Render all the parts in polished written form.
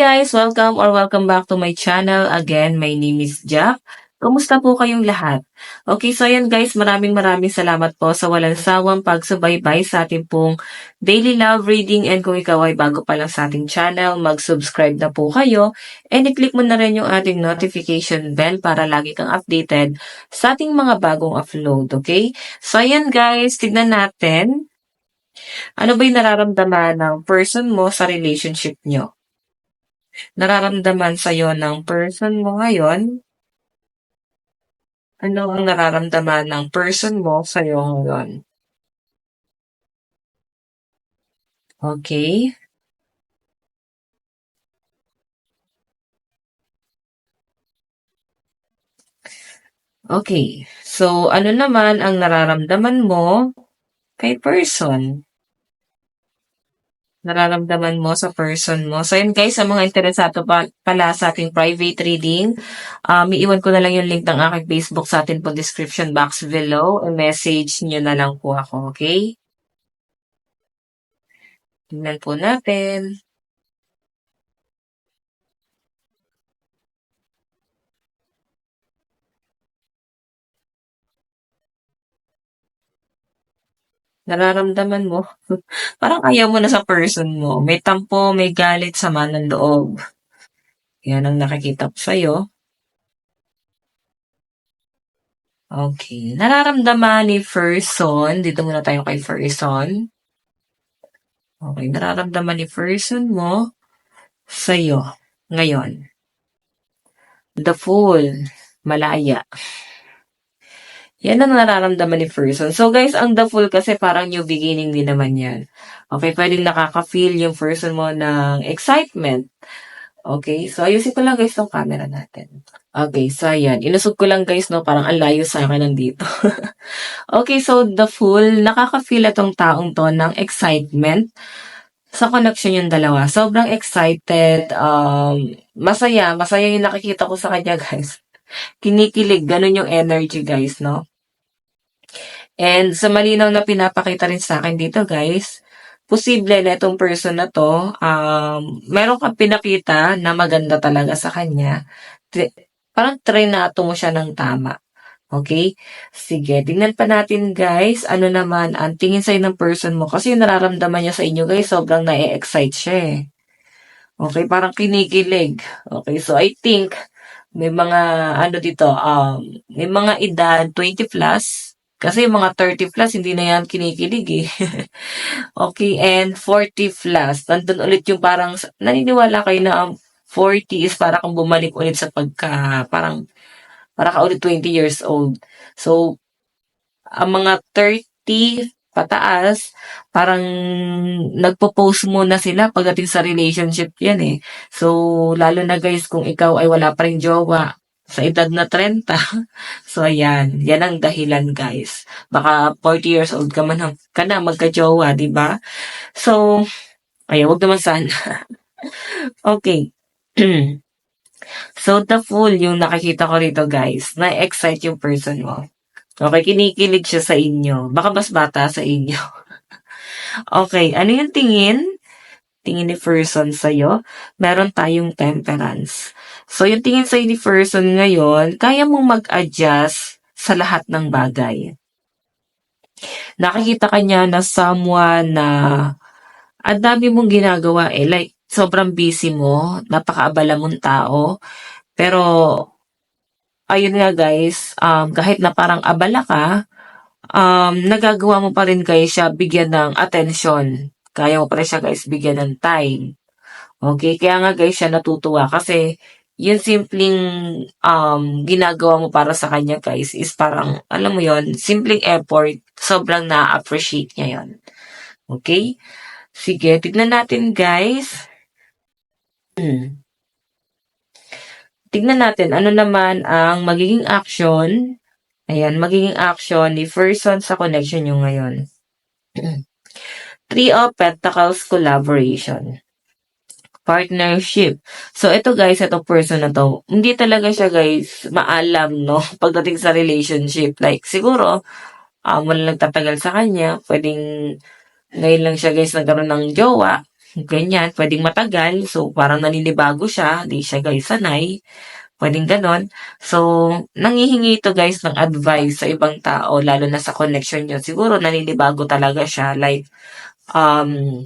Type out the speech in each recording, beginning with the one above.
guys! Welcome back to my channel. Again, my name is Jack. Kumusta po kayong lahat? Okay, so ayan guys, maraming salamat po sa walang sawang pagsubaybay sa ating pong daily love reading, and kung ikaw ay bago pa lang sa ating channel, mag-subscribe na po kayo and i-click mo na rin yung ating notification bell para lagi kang updated sa ating mga bagong upload, okay? So ayan guys, tignan natin ano ba yung nararamdaman ng person mo sa relationship nyo. Nararamdaman sa'yo ng person mo ngayon? Ano ang nararamdaman ng person mo sa'yo ngayon? Okay. Okay. So, ano naman ang nararamdaman mo kay person? Nararamdaman mo sa person mo. So, yun guys, sa mga interesado pala sa ating private reading, iiwan ko na lang yung link ng aking Facebook sa atin po description box below. I-message nyo na lang po ako, okay? Tingnan po natin. Nararamdaman mo, parang ayaw mo na sa person mo. May tampo, may galit, sama ng loob. Yan ang nakikita ko sa'yo. Okay. Nararamdaman ni person, dito muna tayo kay person. Okay, nararamdaman ni person mo sa'yo ngayon. The Fool, malaya. Yan ang nararamdaman ni person. So guys, ang The Fool kasi parang new beginning din naman yan. Okay, pwedeng nakaka-feel yung person mo ng excitement. Okay, so ayusin ko lang guys tong camera natin. Okay, so ayan. Inusog ko lang guys, no? Parang ang layo sa akin nandito. Okay, so The Fool, nakaka-feel itong taong to ng excitement sa connection yung dalawa. Sobrang excited, masaya yung nakikita ko sa kanya guys. Kinikilig, ganun yung energy guys, no? And sa malinaw na pinapakita rin sa akin dito guys, posible na itong person na to, meron kang pinakita na maganda talaga sa kanya. Parang trinato mo siya ng tama. Okay? Sige, tingnan pa natin guys, ano naman ang tingin sa'yo ng person mo. Kasi yung nararamdaman niya sa inyo guys, sobrang na-excite siya eh. Okay, parang kinikilig. Okay, so I think may mga ano dito, may mga edad 20 plus. Kasi yung mga 30 plus, hindi na yan kinikilig eh. Okay, and 40 plus. Nandun ulit yung parang, naniniwala kayo na ang 40 is para kang bumalik ulit sa parang, para ka ulit 20 years old. So, ang mga 30 pataas, parang nagpo-post muna sila pagdating sa relationship yan eh. So, lalo na guys, kung ikaw ay wala pa rin jowa, sa edad na 30. So, ayan. Yan ang dahilan, guys. Baka 40 years old ka na magka-jowa, di ba? So, ayan, wag naman sana. Okay. So, The Fool, yung nakikita ko rito, guys. Na-excite yung person mo. Okay, kinikilig siya sa inyo. Baka mas bata sa inyo. Okay, ano yung tingin? Tingin ni person sa'yo? Meron tayong temperance. So, yung tingin sa'yo ni person ngayon, kaya mong mag-adjust sa lahat ng bagay. Nakikita ka niya na someone na ang dami mong ginagawa eh. Like, sobrang busy mo, napakaabala mong tao. Pero, ayun nga guys, kahit na parang abala ka, nagagawa mo pa rin guys siya bigyan ng attention. Kaya mo pa rin siya guys bigyan ng time. Okay, kaya nga guys siya natutuwa kasi yung simpleng ginagawa mo para sa kanya guys is parang, alam mo yon, simpleng effort, sobrang na-appreciate niya yon. Okay? Sige, tignan natin guys. Tignan natin ano naman ang magiging action. Ayan, magiging action ni person sa connection nyo ngayon. Three of Pentacles collaboration. Partnership. So, ito guys, ito person na to, hindi talaga siya guys maalam, no? Pagdating sa relationship. Like, siguro, wala nagtatagal sa kanya. Pwedeng, ngayon lang siya guys nagkaroon ng jowa. Ganyan, pwedeng matagal. So, parang naninibago siya, di siya guys sanay. Pwedeng ganon. So, nanghihingi ito guys ng advice sa ibang tao, lalo na sa connection nyo. Siguro naninibago talaga siya. Like, um,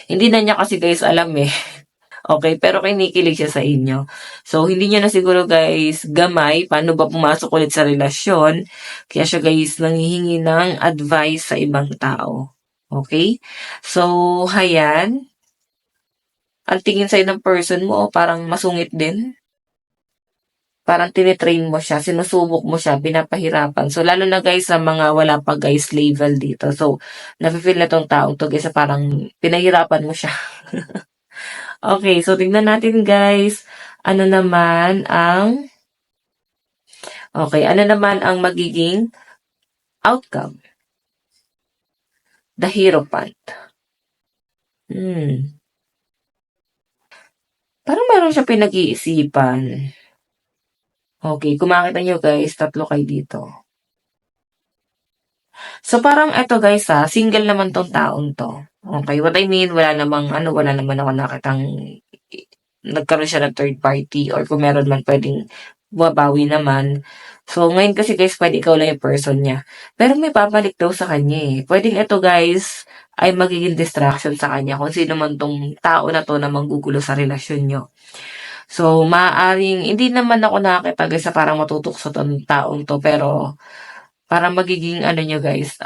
hindi na niya kasi guys alam eh. Okay, pero kinikilig siya sa inyo. So, hindi niya na siguro guys gamay paano ba pumasok ulit sa relasyon. Kaya siya guys nanghihingi ng advice sa ibang tao. Okay? So, hayan. Ang tingin sa'yo ng person mo, parang masungit din. Parang tinitrain mo siya, sinusubok mo siya, pinapahirapan. So, lalo na guys sa mga wala pa guys level dito. So, nafe-feel na tong taong to guys, parang pinahirapan mo siya. Okay, so tingnan natin guys. Ano naman ang ano naman ang magiging outcome? The Hierophant. Hmm. Parang meron siya pinag-iisipan. Okay, kung makita nyo guys, tatlo kayo dito. So parang eto guys single naman tong taong to. Okay, what I mean, wala naman ako nakitang nagkaroon siya ng third party or kung meron man pwedeng bumabawi naman. So, ngayon kasi guys, pwede ikaw lang yung person niya. Pero may babalik daw sa kanya eh. Pwedeng ito guys, ay magiging distraction sa kanya kung sino man tong tao na to na manggugulo sa relasyon nyo. So, maaaring, hindi naman ako nakakita guys sa parang matutokso tong taong to, pero parang magiging ano nyo guys,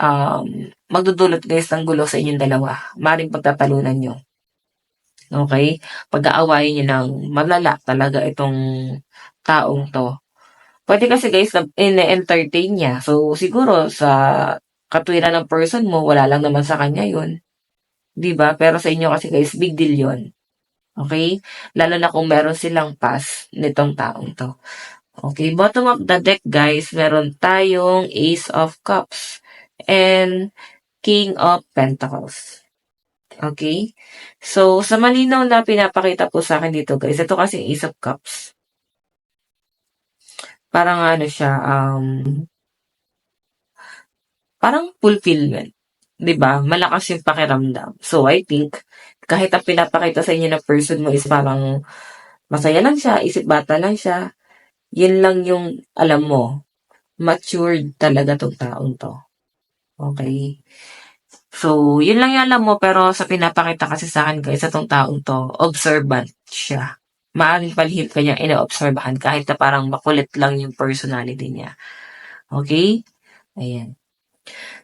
magdudulot guys ng gulo sa inyong dalawa. Maring pagtatalunan nyo. Okay? Pag-aawayin niyo ng malala talaga itong taong 'to. Puwede kasi guys na ine-entertain niya. So, siguro sa katwiran ng person mo, wala lang naman sa kanya 'yun, 'di ba? Pero sa inyo kasi guys, big deal 'yun, okay? Lalo na kung meron silang past nitong taong 'to. Okay, bottom of the deck guys, meron tayong Ace of Cups and King of Pentacles. Okay? So, sa malinaw na pinapakita po sa akin dito guys, ito kasi Ace of Cups. Parang ano siya, parang fulfillment. 'Di ba? Malakas yung pakiramdam. So, I think, kahit ang pinapakita sa inyo ng person mo is parang masaya lang siya, isip bata lang siya, yun lang yung alam mo, matured talaga tong taong to. Okay? So, yun lang yung alam mo, pero sa pinapakita kasi sa akin guys, itong taong to, observant siya. Maaring palihim ka niya ina-obserbahan kahit na parang makulit lang yung personality niya. Okay? Ayan.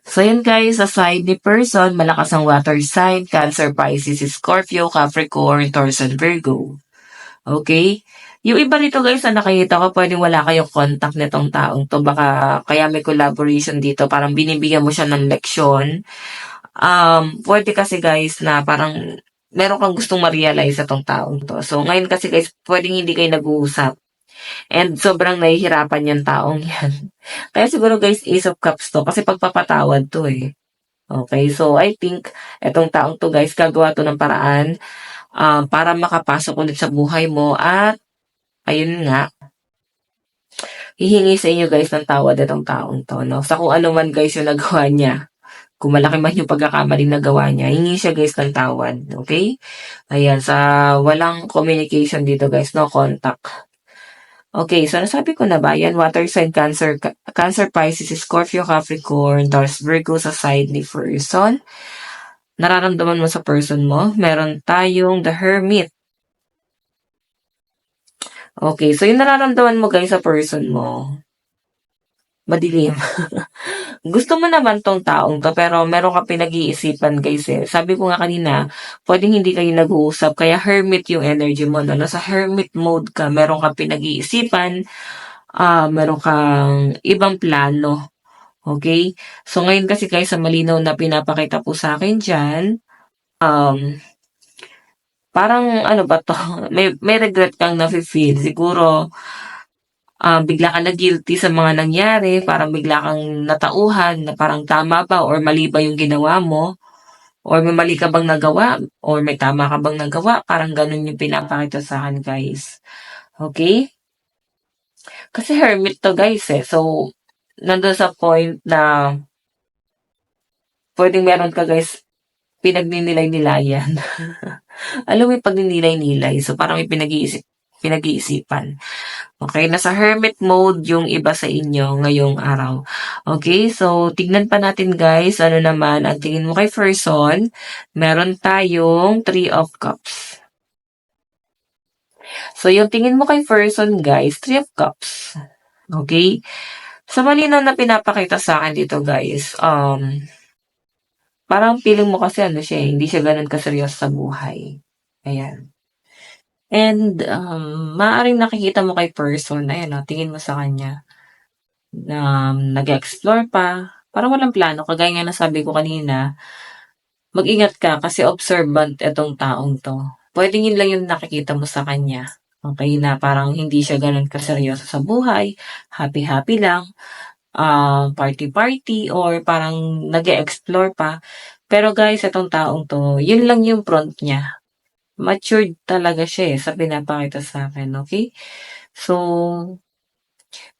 So, yun guys, sa side ni person, malakas ang water sign, Cancer, Pisces, Scorpio, Capricorn, Taurus, and Virgo. Okay? Yung iba nito guys na nakikita ko, pwedeng wala kayong contact nitong taong to. Baka kaya may collaboration dito, parang binibigyan mo siya ng leksyon. Pwede kasi guys na parang meron kang gustong ma-realize sa tong taong to. So, ngayon kasi guys, pwedeng hindi kayo nag-uusap. And sobrang nahihirapan yung taong yan. Kaya siguro guys, Ace of Cups to. Kasi pagpapatawad to eh. Okay, so I think etong taong to guys, gagawa to ng paraan para makapasok ulit sa buhay mo at ayun nga, hihingi sa inyo guys ng tawad itong taong to. No? Sa kung ano man guys yung nagawa niya. Kung malaki man yung pagkakamaling nagawa niya, hingi siya guys ng tawad. Okay? Ayan, sa walang communication dito guys, no contact. Okay, so nasabi ko na ba, yan, water sign, Cancer, Pisces, Scorpio, Capricorn, Taurus, Virgo sa side ni person. Nararamdaman mo sa person mo, meron tayong the Hermit. Okay, so yung nararamdaman mo guys sa person mo, madilim. Gusto mo naman tong taong to, pero meron ka pinag-iisipan guys eh. Sabi ko nga kanina, pwedeng hindi kayo nag-uusap, kaya hermit yung energy mo. No? Nasa hermit mode ka, meron ka pinag-iisipan, meron kang ibang plano. Okay? So ngayon kasi guys, sa malinaw na pinapakita po sa akin dyan, parang ano ba to, may regret kang nafe-feel. Siguro, bigla ka na guilty sa mga nangyari, parang bigla kang natauhan na parang tama ba or mali ba yung ginawa mo, or may mali ka bang nagawa, or may tama ka bang nagawa, parang ganun yung pinapakita sa akin guys. Okay? Kasi hermit to guys eh. So, nandun sa point na pwedeng meron ka guys pinagninilay-nilayan. Alam mo yung pagninilay-nilay, so parang may pinag-iisipan. Okay, nasa hermit mode yung iba sa inyo ngayong araw. Okay, so tignan pa natin guys, ano naman ang tingin mo kay person. Meron tayong Three of Cups. So yung tingin mo kay person guys, Three of Cups. Okay? Sa malinaw na pinapakita sa akin dito guys, parang feeling mo kasi ano siya, hindi siya ganun kaseryoso sa buhay. Ayan. And maaaring nakikita mo kay person, ayan tingin mo sa kanya na nag-explore pa, parang walang plano. Kagaya nga nasabi ko kanina, mag-ingat ka kasi observant itong taong 'to. Puwedeng yun lang yung nakikita mo sa kanya, okey, na parang hindi siya gano'n kaseryoso sa buhay, happy-happy lang, party-party or parang nag-e-explore pa. Pero guys, itong taong 'to, yun lang yung front niya. Matured talaga siya, sa pinapakita sa'kin, okey? So,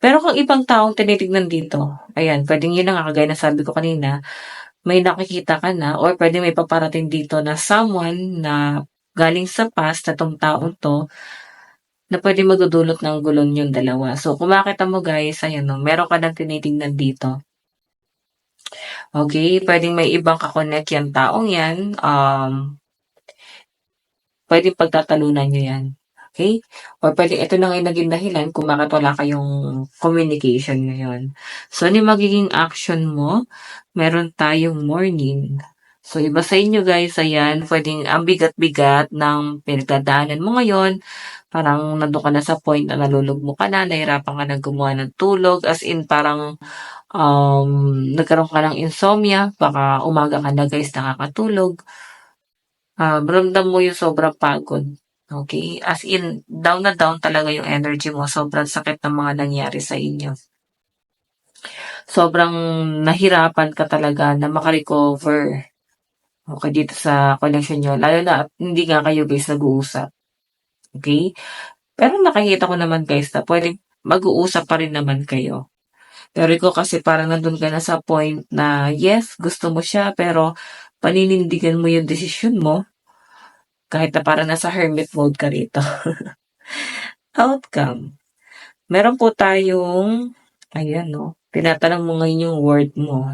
pero kung ibang taong tinitignan dito, ayan, puwedeng yun na nga, kagaya ng sabi ko kanina, may nakikita ka na or puwedeng may paparating dito na someone na galing sa past na 'tong taong 'to na puwedeng magdudulot ng gulo niyong dalawa. So, kung makita mo guys, ayan 'no, meron ka ng tinitingnan dito. Okey, puwedeng may ibang ka-connect yang taong 'yan, puwedeng pagtatalunan niyo 'yan, okey? Or puwedeng ito na nga yung naging dahilan kung bakit wala kayong communication ngayon. So, ano yung magiging action mo? Meron tayong morning. So, iba sa inyo guys, ayan, puwedeng ang bigat-bigat ng pinagdadaanan mo ngayon, parang nandun ka na sa point na nalulugmok ka na, nahirapan ka ng gumawa ng tulog, as in parang, nagkaroon ka ng insomnia, baka umaga ka na guys nakakatulog. Ramdam mo yung sobrang pagod, okay? As in, down na down talaga yung energy mo, sobrang sakit ng mga nangyari sa inyo. Sobrang nahirapan ka talaga na maka-recover, okey, dito sa connection niyo, lalo na at hindi nga kayo guys nag-uusap, okey? Pero nakikita ko naman guys na puwedeng mag-uusap pa rin naman kayo. Pero ikaw kasi parang nandun ka na sa point na yes, gusto mo siya pero paninindigan mo yung desisyon mo kahit na parang nasa hermit mode ka rito. Outcome, meron po tayong ayan 'no, tinatanong mo ngayon yung worth mo,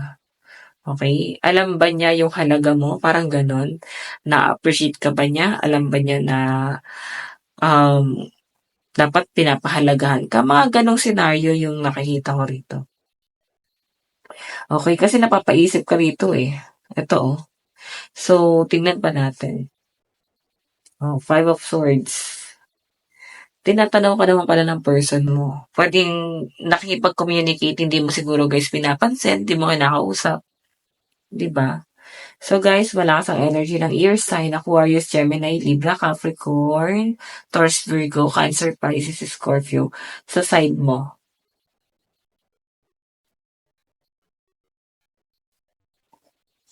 okey? Alam ba niya yung halaga mo, parang gano'n? Na-appreciate ka ba niya? Alam ba niya na, um, dapat pinapahalagahan ka? Mga gano'ng senaryo yung nakikita ko rito. Okey, kasi napapaisip ka rito, eh. Eto, oh. So, tingnan pa natin. Oh, Five of Swords. Tinatanaw ka naman pala ng person mo. Puwedeng nakikipag-communicate, hindi mo siguro guys pinapansin, hindi mo kinakausap, 'di ba? So guys, malakas ang energy ng ear sign, Aquarius, Gemini, Libra, Capricorn, Taurus, Virgo, Cancer, Pisces, Scorpio sa side mo.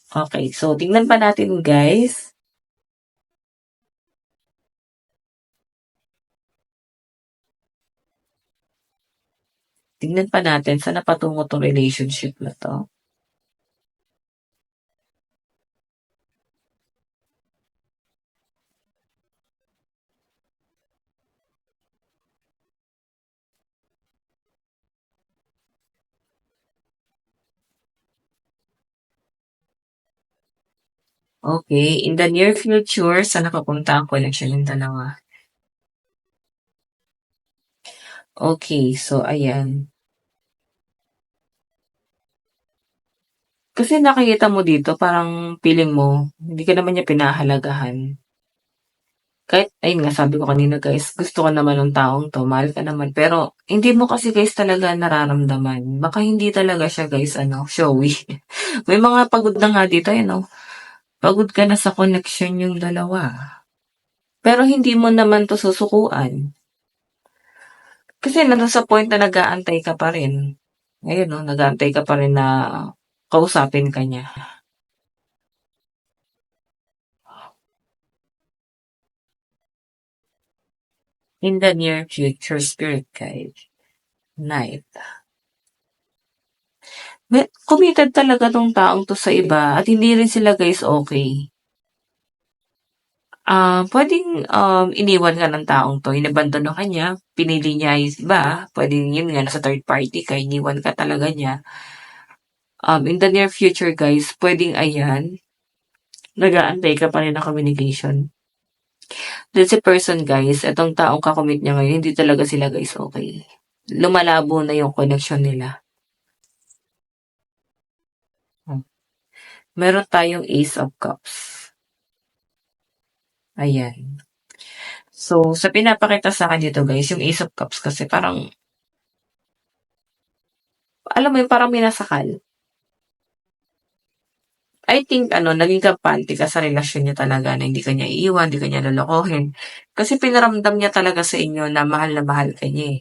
Okay, so tingnan pa natin guys. Tingnan pa natin saan napatungo 'tong relationship na 'to. Okay, in the near future, saan napapunta ang connection ng dalawa? Okay, so ayan. Kasi nakikita mo dito parang feeling mo hindi ka naman niya pinahahalagahan. Kahit ayun nga sabi ko kanina guys, gusto ka naman nung taong 'to, mahal ka naman, pero hindi mo kasi guys talaga nararamdaman. Baka hindi talaga siya guys ano, showy. May mga pagod na nga dito, eh, 'no? Pagod ka na sa connection niyong dalawa. Pero hindi mo naman 'to susukuan. Kasi nandun sa point na nag-aantay ka pa rin. Ayun 'no, nag-aantay ka pa rin na kausapin ka niya. In the near future, spirit guide, Knight. Committed talaga 'tong taong 'to sa iba at hindi rin sila guys okay. Puwedeng, iniwan ka ng taong 'to, inabandono ka niya, pinili niya yung iba, puwedeng yun nga nasa third party ka, iniwan ka talaga niya. In the near future guys, puwedeng ayan, nag-aantay ka pa rin ng communication. Then si person guys, itong taong ka-commit niya ngayon, hindi talaga sila guys okay. Lumalabo na yung connection nila. Meron tayong Ace of Cups. Ayan. So, sa pinapakita sa akin dito guys, yung Ace of Cups kasi parang, alam mo yung parang minasakal. I think naging kampante ka sa relasyon niyo talaga na hindi ka niya iiwan, hindi ka niya lolokohin. Kasi pinaramdam niya talaga sa inyo na mahal ka niya eh.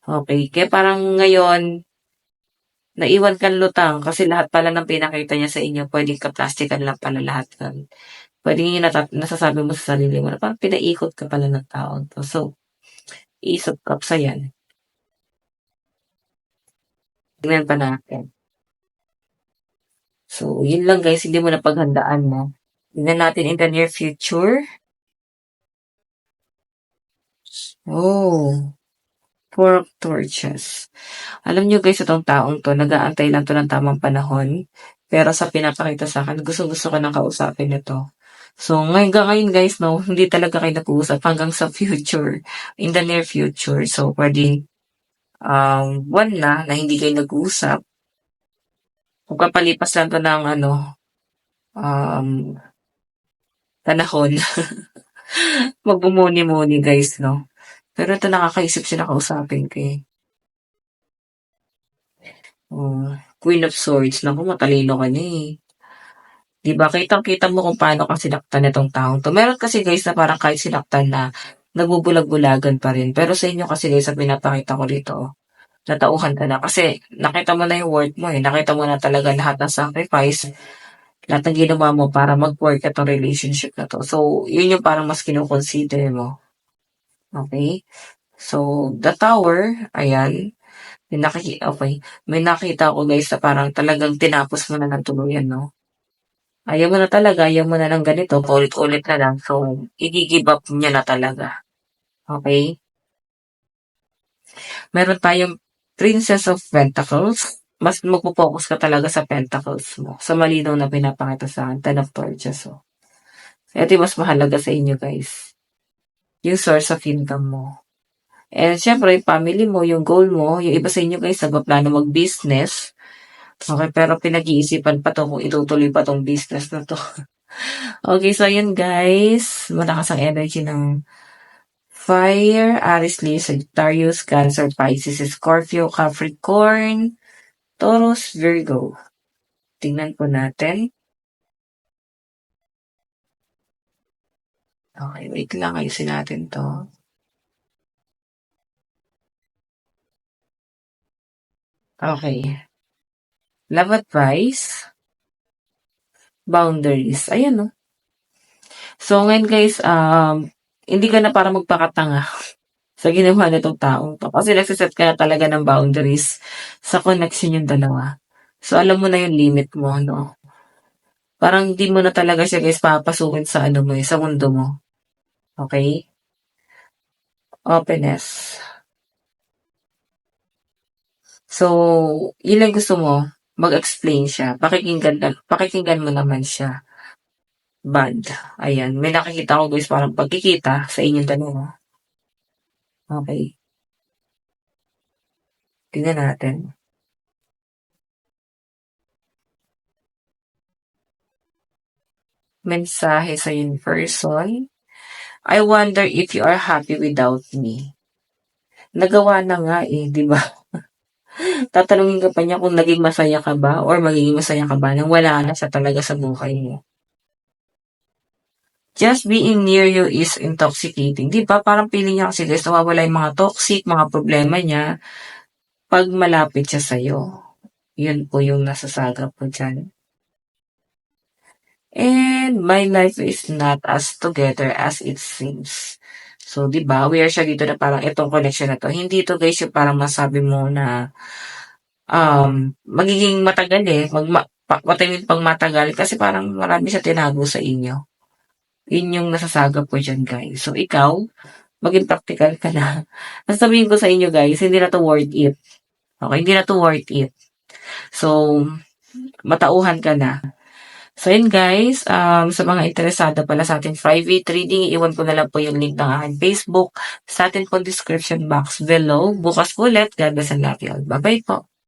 Okay, kaya parang ngayon, naiwan kang lutang kasi lahat pala ng pinakita niya sa inyo, pwedeng ka-plastikan lang pala lahat yan. Pwedeng yung nasasabi mo sa sarili mo na parang pinaikot ka pala ng taon to. So, Ace of Cups, ayan. Tingnan pa natin. So, yun lang guys, hindi mo na paghandaan mo. Tingnan natin in the near future. Oh, Four of Torches. Alam niyo guys, itong taong 'to, nag-aantay lang 'to ng tamang panahon. Pero sa pinapakita sa akin, gustong-gusto ko ng kausapin nito. So, hanggang ngayon guys 'no, hindi talaga kayo nag-uusap hanggang sa future, in the near future. So, puwedeng, buwan na hindi kayo nag-uusap. Magpapalipas lang 'to ng um, panahon. Magmumuni-muni guys 'no. Pero ito nakakaisip siya na kausapin ko eh. Oh, Queen of Swords, naku matalino ka na eh. 'Di ba kitang-kita mo kung paano ka sinaktan nitong taong 'to. Meron kasi guys na parang kahit sinaktan na, nagbubulag-bulagan pa rin. Pero sa inyo kasi guys, sa pinapakita ko dito, natauhan ka na kasi nakita mo na yung worth mo eh. Nakita mo na talaga lahat ng sacrifice, lahat ng ginawa mo para mag-work itong relationship na 'to. So, yun yung parang mas kino-consider mo, okey? So, the Tower, ayan, may nakita ako guys na parang talagang tinapos mo na ng tuluyan 'no? Ayaw mo na talaga, ayaw mo na ng ganito, paulit-ulit na lang. So, i-gi-give up niya na talaga. Okay? Meron tayong Princess of Pentacles. Mas magpo-focus ka talaga sa pentacles mo. Sa malinaw na pinapakita sa akin, Ten of Torches. So, ito yung mas mahalaga sa inyo, guys. Yung source of income mo. And syempre, yung family mo, yung goal mo, yung iba sa inyo guys, nagpaplano mag-business. Okay, pero pinag-iisipan pa to kung itutuloy pa tong business na to. Okay, so yun guys, malakas ang energy ng Fire, Aries, Leo, Sagittarius, Cancer, Pisces, Scorpio, Capricorn, Taurus, Virgo. Tingnan po natin. Okay, wait lang, ayusin natin to. Okay. Love advice, boundaries. Ayan, no? So, ngayon guys, hindi ka na para magpakatanga sa ginawa nitong taong to. Kasi nagsiset ka na talaga ng boundaries sa connection yung dalawa. So, alam mo na yung limit mo, no? Parang di mo na talaga siya guys papasukin sa mo sa mundo mo. Okay? Openness. So, yun lang gusto mo, mag-explain siya. Pakikinggan mo naman siya. Bad. Ayan. May nakikita ko guys parang pagkikita sa inyong dalawa. Okay. Tingnan natin. Mensahe sa in person. I wonder if you are happy without me. Nagawa na nga eh, di ba? Tatanungin ka pa niya kung naging masaya ka ba or magiging masaya ka ba nang wala na siya talaga sa buhay mo. Just being near you is intoxicating. Di ba? Parang feeling niya kasi guys, nawawala yung mga toxic, mga problema niya pag malapit siya sa'yo. Yun po yung nasasagap ko dyan. And my life is not as together as it seems. So, di ba? Aware siya dito na parang itong connection na to. Hindi to guys yung parang masabi mo na magiging matagal eh. Pang matagal kasi parang marami siya tinago sa inyo. Yun yung nasasagap ko diyan, guys. So, ikaw, maging practical ka na. Sasabihin ko sa inyo, guys, hindi na 'to worth it. Okay, hindi na 'to worth it. So, matauhan ka na. So, yun guys, sa mga interesado pala sa ating private reading, iwan ko na lang po yung link ng aking Facebook sa atin po description box below. Bukas po ulit. God bless and love you all. Bye-bye po.